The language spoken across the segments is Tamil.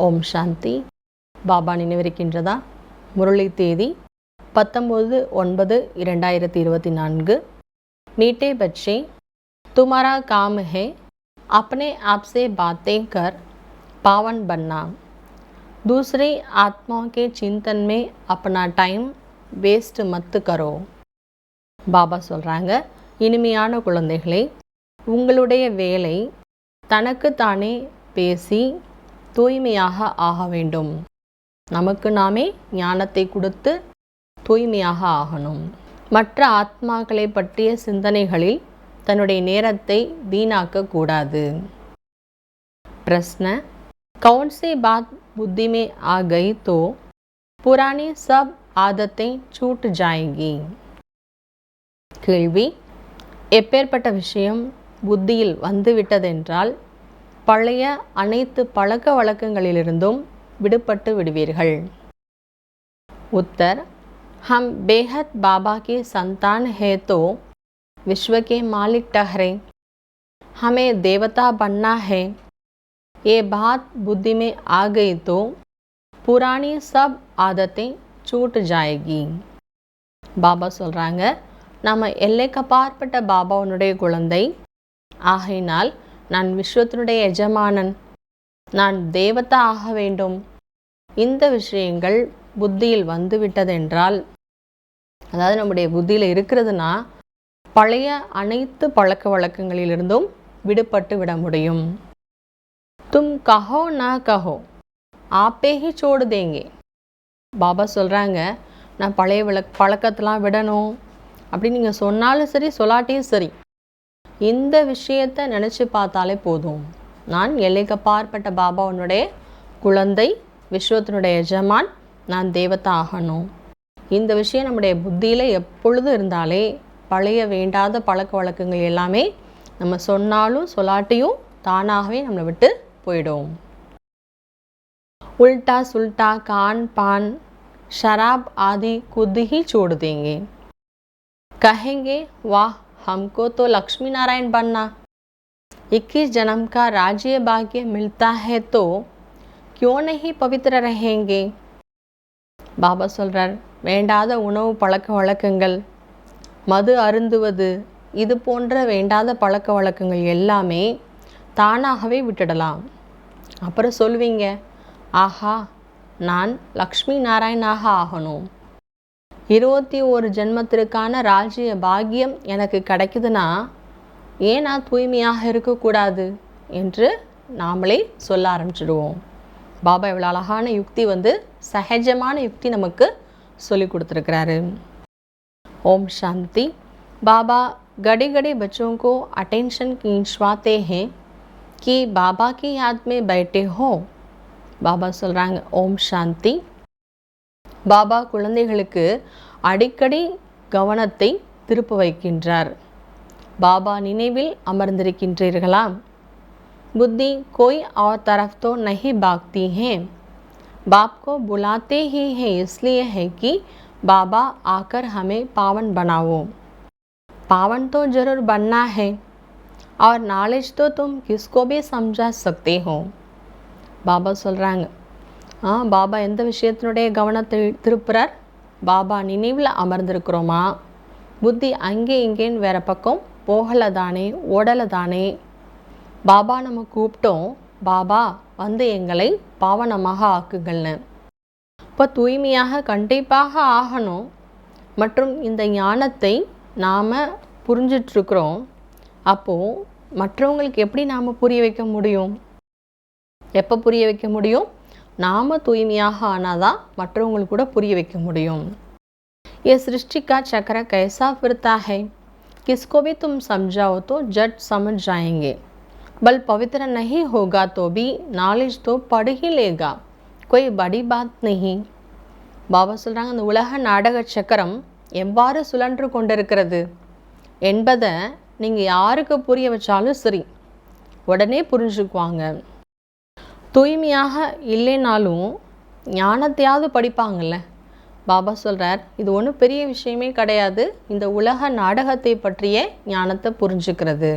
ஓம் சாந்தி. பாபா நினைவிருக்கின்றதா? முரளி தேதி 19/9/2024. मीठे बच्चे, तुम्हारा काम है अपने आप से बातें कर पावन बनना। दूसरे आत्माओं के चिंतन में अपना टाइम वेस्ट मत करो. பாபா சொல்கிறாங்க, இனிமையான குழந்தைகளே, உங்களுடைய வேலை தனக்கு தானே பேசி தூய்மையாக ஆக வேண்டும். நமக்கு நாமே ஞானத்தை கொடுத்து தூய்மையாக ஆகணும். மற்ற ஆத்மாக்களை பற்றிய சிந்தனைகளில் தன்னுடைய நேரத்தை வீணாக்க கூடாது. प्रश्न, कौन सी बात बुद्धि में आ गई तो पुरानी सब आदतें छूट जाएंगी. கேள்வி, எப்பேற்பட்ட விஷயம் புத்தியில் வந்துவிட்டதென்றால் பழைய அனைத்து பழக்க வழக்கங்களிலிருந்தும் விடுபட்டு விடுவீர்கள். उत्तर, हम बेहद बाबा के संतान हैं तो विश्व के मालिक ठहरे, हमें देवता बनना है. ये बात बुद्धि में आ गई तो पुरानी सब आदतें छूट जाएगी. பாபா சொல்கிறாங்க, நம்ம எல்லைக்கப்பாற்பட்ட பாபாவுடைய குழந்தை ஆகையினால் நான் விஸ்வத்தினுடைய எஜமானன், நான் தேவதா ஆக வேண்டும். இந்த விஷயங்கள் புத்தியில் வந்துவிட்டதென்றால், அதாவது நம்முடைய புத்தியில் இருக்கிறதுனா பழைய அனைத்து பழக்க வழக்கங்களிலிருந்தும் விடுபட்டு விட முடியும். தும் கஹோ நா கஹோ ஆப்பே ஹி சோடு தேங்கே. பாபா சொல்கிறாங்க, நான் பழைய பழக்கத்தெல்லாம் விடணும் அப்படின்னு நீங்கள் சொன்னாலும் சரி சொல்லாட்டியும் சரி, இந்த விஷயத்தை நினச்சி பார்த்தாலே போதும். நான் எல்லைக்கப்பாற்பட்ட பாபாவுடைய குழந்தை, விஸ்வத்தினுடைய எஜமான், நான் தேவதா ஆகணும். இந்த விஷயம் நம்முடைய புத்தியில் எப்பொழுதும் இருந்தாலே பழைய வேண்டாத பழக்க வழக்கங்கள் எல்லாமே நம்ம சொன்னாலும் சொல்லாட்டியும் தானாகவே நம்மளை விட்டு போயிடும். उल्टा सुल्टा कान पान शराब आदि खुद ही छोड़ देंगे. कहेंगे, वाह हमको तो लक्ष्मी नारायण बनना, 21 जन्म का राज्य भाग्य मिलता है तो क्यों नहीं पवित्र रहेंगे. பாபா சொல்கிறார், வேண்டாத உணவு பழக்க வழக்கங்கள், மது அருந்துவது, இது போன்ற வேண்டாத பழக்க வழக்கங்கள் எல்லாமே தானாகவே விட்டுடலாம். அப்புறம் சொல்வீங்க, ஆஹா நான் லக்ஷ்மி நாராயணாக ஆகணும், 21 ஜென்மத்திற்கான ராஜ்ய பாக்கியம் எனக்கு கிடைக்குதுன்னா ஏன் நான் தூய்மையாக இருக்கக்கூடாது என்று நாமளே சொல்ல ஆரம்பிச்சிடுவோம். பாபா இவ்வளோ அழகான யுக்தி சகஜமான யுக்தி நமக்கு சொல்லி கொடுத்துருக்கிறாரு. ஓம் சாந்தி. बाबा घड़ी घड़ी बच्चों को अटेंशन खींचवाते हैं कि बाबा की याद में बैठे हो. பாபா சொல்கிறாங்க, ஓம் சாந்தி. பாபா குழந்தைகளுக்கு அடிக்கடி கவனத்தை திருப்ப வைக்கின்றார். பாபா நினைவில் அமர்ந்திருக்கின்றீர்களா? बुद्धि कोई और तरफ तो नहीं भागती है. बाप को बुलाते ही है इसलिए है कि बाबा आकर हमें पावन बनाओ. पावन तो जरूर बनना है और नॉलेज तो तुम किसको भी समझा सकते हो. பாபா சொல்கிறாங்க, பாபா எந்த விஷயத்தினுடைய கவனத்தை திருப்புறார்? பாபா நினைவில் அமர்ந்திருக்கிறோமா? புத்தி அங்கே இங்கேன்னு வேறு பக்கம் போகலை தானே, ஓடலை தானே. பாபா நம்ம கூப்பிட்டோம், பாபா எங்களை பாவனமாக ஆக்குங்கள்னு. இப்போ தூய்மையாக கண்டிப்பாக ஆகணும். மற்றும் இந்த ஞானத்தை நாம் புரிஞ்சிட்ருக்குறோம். அப்போது மற்றவங்களுக்கு எப்படி நாம் புரிய வைக்க முடியும்? எப்போ புரிய வைக்க முடியும்? நாம் தூய்மையாக ஆனாதான் மற்றவங்களுக்கு கூட புரிய வைக்க முடியும். ये सृष्टि का चक्र कैसा फिरता है, किसको भी तुम समझाओ तो जट समझ जाएंगे. बल पवित्र नहीं होगा तो भी नॉलेज तो पढ़ ही लेगा, कोई बड़ी बात नहीं. பாபா சொல்கிறாங்க, அந்த உலக நாடக சக்கரம் எவ்வாறு சுழன்று கொண்டிருக்கிறது என்பதை நீங்கள் யாருக்கு புரிய வச்சாலும் சரி உடனே புரிஞ்சுக்குவாங்க. தூய்மையாக இல்லைனாலும் ஞானத்தையாவது படிப்பாங்கள்ல. பாபா சொல்கிறார், இது ஒன்றும் பெரிய விஷயமே கிடையாது, இந்த உலக நாடகத்தை பற்றிய ஞானத்தை புரிஞ்சுக்கிறது.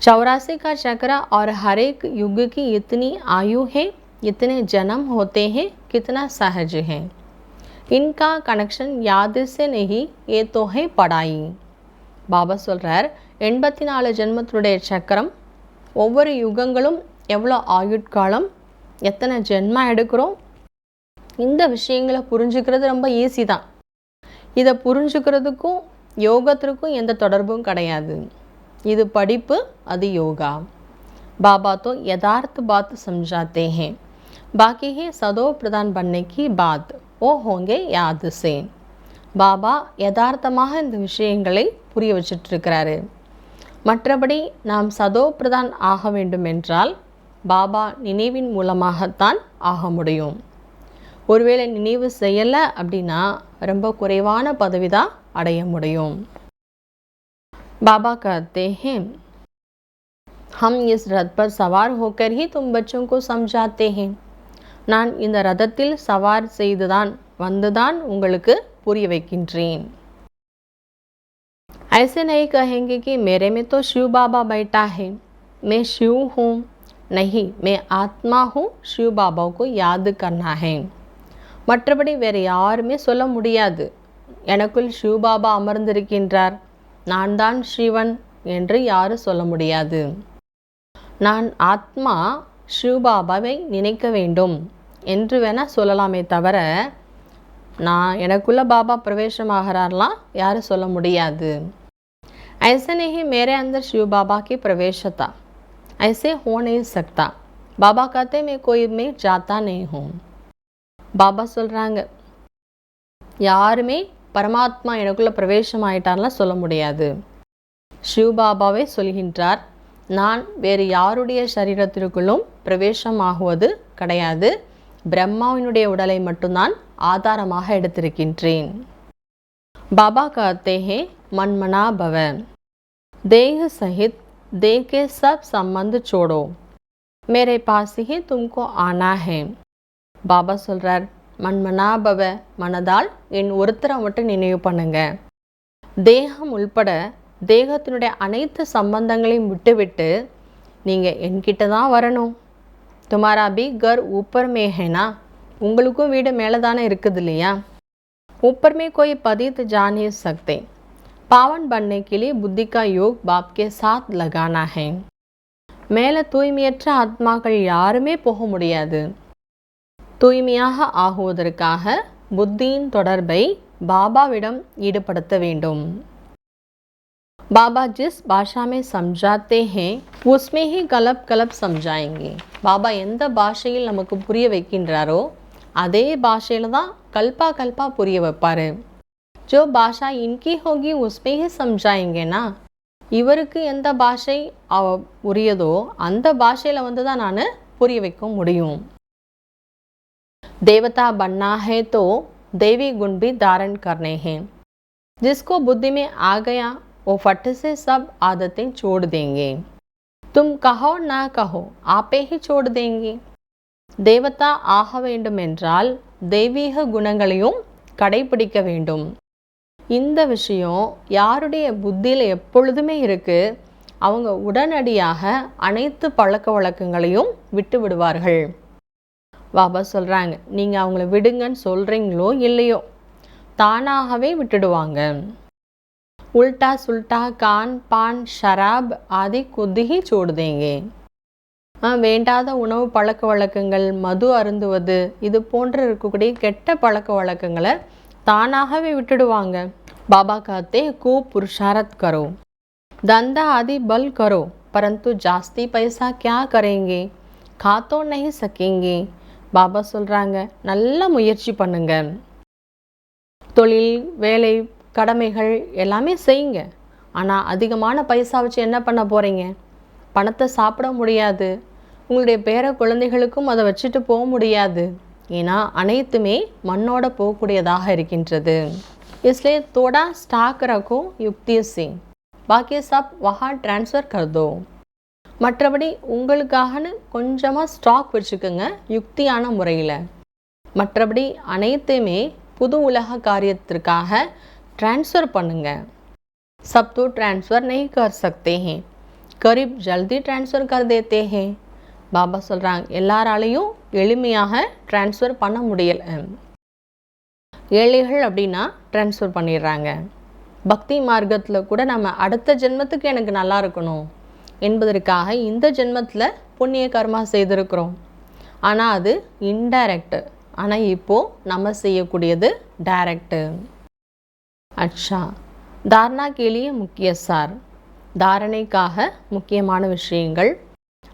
84 का चक्र और हर एक युग की इतनी आयु है इतने जन्म होते हैं कितना सहज है, इनका कनेक्शन याद से नहीं, ये तो है पढ़ाई. பாபா சொல்கிறார், 84 ஜென்மத்தினுடைய சக்கரம், ஒவ்வொரு யுகங்களும் எவ்வளோ ஆயுட்காலம், எத்தனை ஜென்மா எடுக்கிறோம், இந்த விஷயங்களை புரிஞ்சுக்கிறது ரொம்ப ஈஸி தான். இதை புரிஞ்சுக்கிறதுக்கும் யோகத்திற்கும் எந்த தொடர்பும் கிடையாது. இது படிப்பு, அது யோகா. बाबा तो यथार्थ बात समझाते हैं, बाकी है सदो प्रधान बनने की बात, वो होंगे याद से. பாபா யதார்த்தமாக இந்த விஷயங்களை புரிய வச்சிட்ருக்கிறாரு. மற்றபடி நாம் சதோ பிரதான் ஆக வேண்டும் என்றால் பாபா நினைவின் மூலமாகத்தான் ஆக முடியும். ஒருவேளை நினைவு செய்யலை அப்படின்னா ரொம்ப குறைவான பதவி தான் அடைய முடியும். பாபா कहते हैं, हम इस रथ पर सवार होकर ही तुम बच्चों को समझाते हैं. நான் இந்த ரதத்தில் சவார் செய்துதான் வந்துதான் உங்களுக்கு புரிய வைக்கின்றேன். ऐसे नहीं कहेंगे कि मेरे में तो शिव बाबा बैठा है, मैं शिव हूँ. नहीं, मैं आत्मा हूँ, शिव बाबा को याद करना है. மற்றபடி வேறு யாருமே சொல்ல முடியாது, எனக்குள் சிவ் பாபா அமர்ந்திருக்கின்றார், நான் தான் சிவன் என்று யாரும் சொல்ல முடியாது. நான் ஆத்மா, சிவ் பாபாவை நினைக்க வேண்டும் என்று வேணால் சொல்லலாமே தவிர நான் எனக்குள்ள பாபா பிரவேசமாகிறார்லாம் யாரும் சொல்ல முடியாது. ऐसे नहीं मेरे अंदर शिव बाबा की प्रवेश था, ऐसे हो नहीं सकता. बाबा कहते मैं कोई में जाता नहीं हूँ. பாபா சொல்கிறாங்க, யாருமே பரமாத்மா எனக்குள்ள பிரவேசம் ஆயிட்டார்லாம் சொல்ல முடியாது. சிவ் பாபாவே சொல்கின்றார், நான் வேறு யாருடைய சரீரத்திற்குள்ளும் பிரவேசமாகுவது கிடையாது, பிரம்மாவினுடைய உடலை மட்டும்தான் ஆதாரமாக எடுத்திருக்கின்றேன். பாபா कहते हैं मनमना भव, देह सहित देह के सब संबंध छोड़ो, मेरे पास ही तुमको आना है. பாபா சொல்கிறார், மன்மனா பவ, மனதால் என் ஒருத்தரை மட்டும் நினைவு பண்ணுங்க. தேகம் உள்பட தேகத்தினுடைய அனைத்து சம்பந்தங்களையும் விட்டுவிட்டு நீங்கள் என்கிட்ட தான் வரணும். துமாரா பி கர் ஊப்பர் மே ஹேனா, உங்களுக்கும் வீடு மேலே தானே இருக்குது இல்லையா. ऊपर में कोई पतित जा नहीं सकते, पावन बनने के लिए बुद्धि का योग बाप के साथ लगाना है. மேலே தூய்மையற்ற ஆத்மாக்கள் யாருமே போக முடியாது. தூய்மையாக ஆகுவதற்காக புத்தியின் தொடர்பை பாபாவிடம் ஈடுபடுத்த வேண்டும். பாபா ஜிஸ் பாஷா में समझाते हैं उसमें ही கலப் கலப் समझाएंगे. பாபா எந்த பாஷையில் நமக்கு புரிய வைக்கின்றாரோ அதே பாஷையில் தான் கல்பா கல்பா புரிய வைப்பார். ஜோ பாஷா இன்கி ஹோகி உஸ்மே ஹி சம்ஜாயங்கேனா, இவருக்கு எந்த பாஷை உரியதோ அந்த பாஷையில் வந்து தான் நான் புரிய வைக்க முடியும். देवता बनना है तो देवी गुण भी धारण करने हैं. जिसको बुद्धि में आ गया वो फट से सब आदतें छोड़ देंगे. तुम कहो ना कहो आपे ही छोड़ देंगे. தேவதா ஆக வேண்டும் என்றால் தெய்வீக குணங்களையும் கடைபிடிக்க வேண்டும். இந்த விஷயம் யாருடைய புத்தியில் எப்பொழுதுமே இருக்குது, அவங்க உடனடியாக அனைத்து பழக்க வழக்கங்களையும் விட்டு விடுவார்கள். பாபா சொல்கிறாங்க, நீங்கள் அவங்கள விடுங்கன்னு சொல்கிறீங்களோ இல்லையோ தானாகவே விட்டுடுவாங்க. உல்டா சுல்டா கான் பான் ஷராப் ஆதி குதிஹி சோடுதேங்க. வேண்டாத உணவு பழக்க வழக்கங்கள், மது அருந்துவது, இது போன்ற இருக்கக்கூடிய கெட்ட பழக்க வழக்கங்களை தானாகவே விட்டுடுவாங்க. பாபா कहते खूब पुरुषार्थ करो, धंधा आदि बल करो, परंतु जास्ती पैसा क्या करेंगे, खा तो नहीं सकेंगे. பாபா சொல்கிறாங்க, நல்ல முயற்சி பண்ணுங்க, தொழில் வேலை கடமைகள் எல்லாமே செய்யுங்க. ஆனால் அதிகமான பைசா வச்சு என்ன பண்ண போகிறீங்க? பணத்தை சாப்பிட முடியாது, உங்களுடைய பேர குழந்தைகளுக்கும் அதை வச்சுட்டு போக முடியாது. ஏன்னா அனைத்துமே மண்ணோட போகக்கூடியதாக இருக்கின்றது. इसलिए थोड़ा स्टॉक रखो युक्ति से, बाकी सब वहाँ ट्रांसफ़र कर दो. மற்றபடி உங்களுக்காகனு கொஞ்சமாக ஸ்டாக் வச்சுக்கோங்க யுக்தியான முறையில். மற்றபடி அனைத்தையுமே புது உலக காரியத்திற்காக ட்ரான்ஸ்ஃபர் பண்ணுங்க. सब तो ट्रांसफ़र नहीं कर सकते हैं, करीब जल्दी ट्रांसफ़र कर देते हैं. பாபா சொல்கிறாங்க, எல்லாராலையும் எளிமையாக ட்ரான்ஸ்ஃபர் பண்ண முடியல. ஏழைகள் அப்படின்னா ட்ரான்ஸ்ஃபர் பண்ணிடுறாங்க. பக்தி மார்க்கத்தில் கூட நம்ம அடுத்த ஜென்மத்துக்கு எனக்கு நல்லா இருக்கணும் என்பதற்காக இந்த ஜென்மத்தில் புண்ணிய கர்மா செய்திருக்கிறோம். ஆனால் அது இன்டைரக்டு. ஆனால் இப்போது நம்ம செய்யக்கூடியது டைரக்டு. अच्छा, धारणा के लिए मुख्य सार, धारणेக்காக முக்கியமான விஷயங்கள்.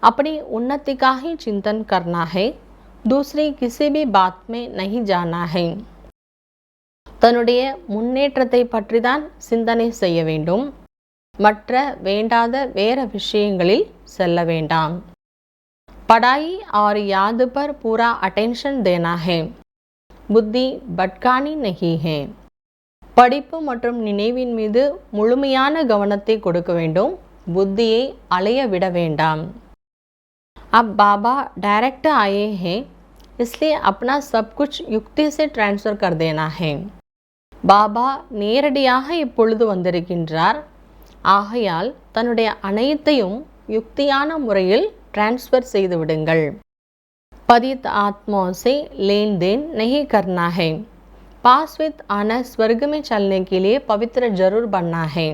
अपनी उन्नति का ही चिंतन करना है, दूसरी किसी भी बात में नहीं जाना है. தன்னுடைய முன்னேற்றத்தை பற்றி தான் சிந்தனை செய்ய வேண்டும், மற்ற வேண்டாத வேற விஷயங்களில் செல்ல வேண்டாம். पढ़ाई और याद पर पूरा अटेंशन देना है, बुद्धि भटकानी नहीं है. படிப்பு மற்றும் நினைவின் மீது முழுமையான கவனத்தை கொடுக்க வேண்டும், புத்தியை அலைய விட வேண்டாம். अब बाबा डायरेक्ट आए हैं, इसलिए अपना सब कुछ युक्ति से ट्रांसफर कर देना है. பாபா நேரடியாக இப்பொழுது வந்திருக்கின்றார். ஆகையால் தன்னுடைய அனைத்தையும் யுக்தியான முறையில் டிரான்ஸ்ஃபர் செய்து விடுங்கள். पतित आत्माओं से लेन देन नहीं करना है, पास विद आना स्वर्ग में चलने के लिए पवित्र जरूर बनना है.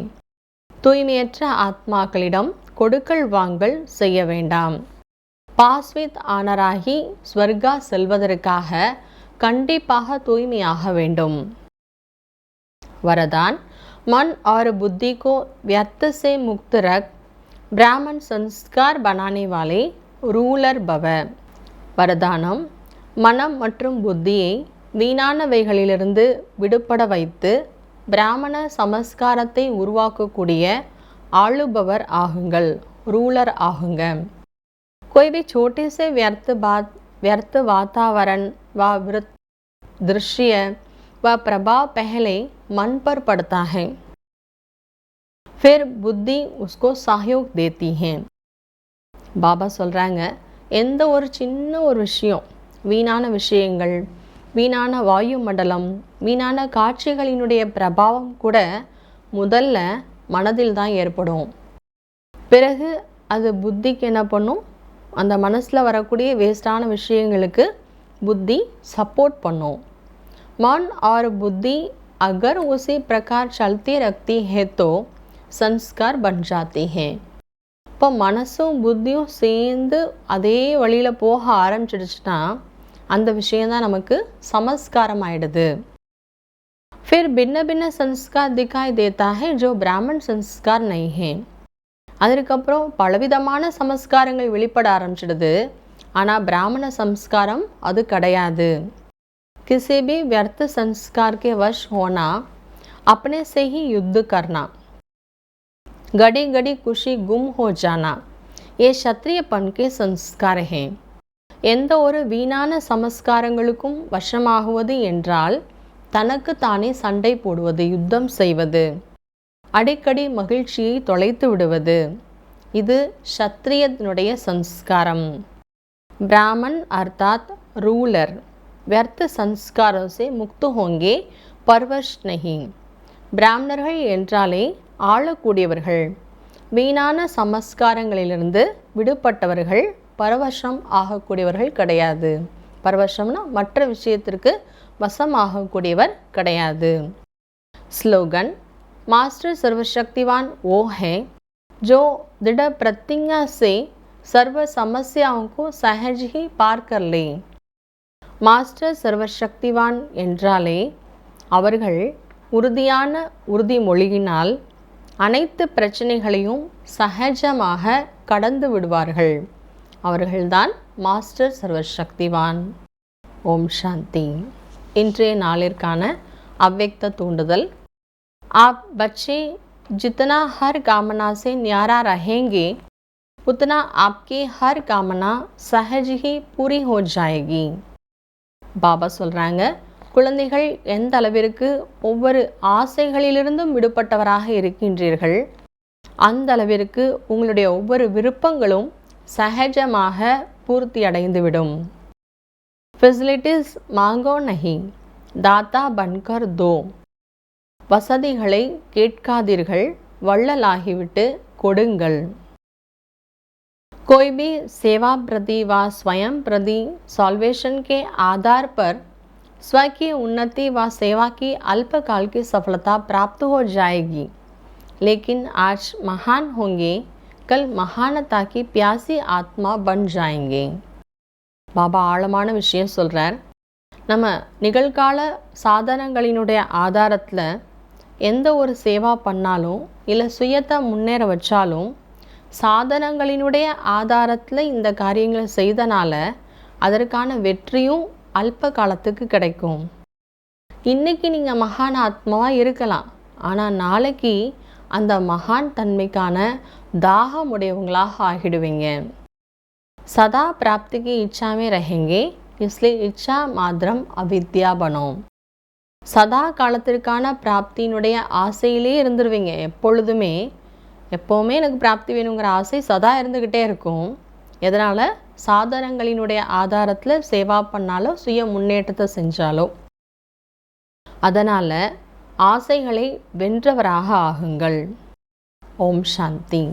தூய்மையற்ற ஆத்மாக்களிடம் கொடுக்கல் வாங்கல் செய்ய வேண்டாம். பாஸ் வித் ஆனராகி ஸ்வர்கா செல்வதற்காக கண்டிப்பாக தூய்மையாக வேண்டும். वरदान, मन और बुद्धि को व्यर्थ से मुक्त रख, ब्राह्मण संस्कार बनाने वाले रूलर भव. வரதானம், மனம் மற்றும் புத்தியை வீணானவைகளிலிருந்து விடுபட வைத்து பிராமண சமஸ்காரத்தை உருவாக்கக்கூடிய ஆளுபவர் ஆகுங்கள், ரூலர் ஆகுங்க. कोई भी छोटे से व्यर्थ वातावरण व दृश्य व प्रभाव पहले मन पर पड़ता है, फिर बुद्धि उसको सहयोग देती है. பாபா சொல்கிறாங்க, எந்த ஒரு சின்ன ஒரு விஷயம், வீணான விஷயங்கள், வீணான வாயு மண்டலம், வீணான காட்சிகளினுடைய பிரபாவம் கூட முதல்ல மனதில் தான் ஏற்படும். பிறகு அது புத்திக்கு என்ன பண்ணும், அந்த மனசில் வரக்கூடிய வேஸ்டான விஷயங்களுக்கு புத்தி சப்போர்ட் பண்ணும். मन और बुद्धि अगर उसी प्रकार चलती रखती है तो संस्कार बन जाते हैं. இப்போ மனசும் புத்தியும் சேர்ந்து அதே வழியில் போக ஆரம்பிச்சிடுச்சுன்னா அந்த விஷயந்தான் நமக்கு சமஸ்காரம் ஆயிடுது. फिर भिन्न भिन्न संस्कार दिखाई देता है जो ब्राह्मण संस्कार नहीं है. அதற்கப்புறம் பலவிதமான சமஸ்காரங்கள் வெளிப்பட ஆரம்பிச்சிடுது, ஆனால் பிராமண சம்ஸ்காரம் அது கிடையாது. किसी भी व्यर्थ संस्कार के वश होना, अपने से ही युद्ध करना, घड़ी घड़ी खुशी गुम हो जाना, ये क्षत्रियपन के संस्कार हैं. எந்த ஒரு வீணான சமஸ்காரங்களுக்கும் வசமாகுவது என்றால் தனக்கு தானே சண்டை போடுவது, யுத்தம் செய்வது, அடிக்கடி மகிழ்ச்சியை தொலைத்து விடுவது, இது क्षत्रियனுடைய संस्कारम. ब्राह्मण अर्थात रूलर व्यर्थ संस्कारों से मुक्त होंगे, परवश नहीं. பிராமணர்கள் என்றாலே ஆளக்கூடியவர்கள், வீணான சமஸ்காரங்களிலிருந்து விடுபட்டவர்கள், பரவசம் ஆகக்கூடியவர்கள் கிடையாது. பரவசம்னா மற்ற விஷயத்திற்கு வசம் ஆகக்கூடியவர் கிடையாது. ஸ்லோகன், मास्टर सर्वशक्तिवान वो है जो दृढ़ प्रतिज्ञा से सर्व समस्याओं को सहज ही पार कर ले. மாஸ்டர் சர்வசக்திவான் என்றாலே அவர்கள் உறுதியான உறுதிமொழியினால் அனைத்து பிரச்சனைகளையும் சகஜமாக கடந்து விடுவார்கள். அவர்கள்தான் மாஸ்டர் சர்வசக்திவான். ஓம் சாந்தி. இன்றைய நாளிற்கான அவ்வக்த தூண்டுதல். आप बच्चे जितना हर कामना से न्यारा रहेंगे उतना आपकी हर कामना सहज ही पूरी हो जाएगी. பாபா சொல்கிறாங்க, குழந்தைகள் எந்த அளவிற்கு ஒவ்வொரு ஆசைகளிலிருந்தும் விடுபட்டவராக இருக்கின்றீர்கள், அந்த அளவிற்கு உங்களுடைய ஒவ்வொரு விருப்பங்களும் சகஜமாக பூர்த்தி அடைந்துவிடும். ஃபெசிலிட்டிஸ் மாங்கோ நஹி, தாத்தா பன்கர் தோ. வசதிகளை கேட்காதீர்கள், வள்ளலாகிவிட்டு கொடுங்கள். कोई भी सेवा प्रति व स्वयं प्रति सॉल्वेशन के आधार पर स्व की उन्नति व सेवा की अल्पकाल की सफलता प्राप्त हो जाएगी, लेकिन आज महान होंगे, कल महानता की प्यासी आत्मा बन जाएंगे. பாபா ஆழமான விஷயம் சொல்கிறார். நம்ம நிகழ்கால சாதனங்களினுடைய ஆதாரத்தில் எந்த ஒரு சேவா பண்ணாலும் இல்லை சுயத்தை முன்னேற வச்சாலும் சாதனங்களினுடைய ஆதாரத்தில் இந்த காரியங்களை செய்தனால அதற்கான வெற்றியும் அல்ப காலத்துக்கு கிடைக்கும். இன்றைக்கி நீங்கள் மகான் ஆத்மாவாக இருக்கலாம், ஆனால் நாளைக்கு அந்த மகான் தன்மைக்கான தாகம் உடையவங்களாக ஆகிடுவீங்க. சதா பிராப்திக்கு இச்சாமே रहेंगे, इसलिए இச்சா மாத்திரம் அவித்யா பனோம். சதா காலத்திற்கான பிராப்தியினுடைய ஆசையிலே இருந்துருவீங்க. எப்போவுமே எனக்கு பிராப்தி வேணுங்கிற ஆசை சதா இருந்துக்கிட்டே இருக்கும். எதனால்? சாதனங்களினுடைய ஆதாரத்தில் சேவா பண்ணாலோ சுய முன்னேற்றத்தை செஞ்சாலோ. அதனால் ஆசைகளை வென்றவராக ஆகுங்கள். ஓம் சாந்தி.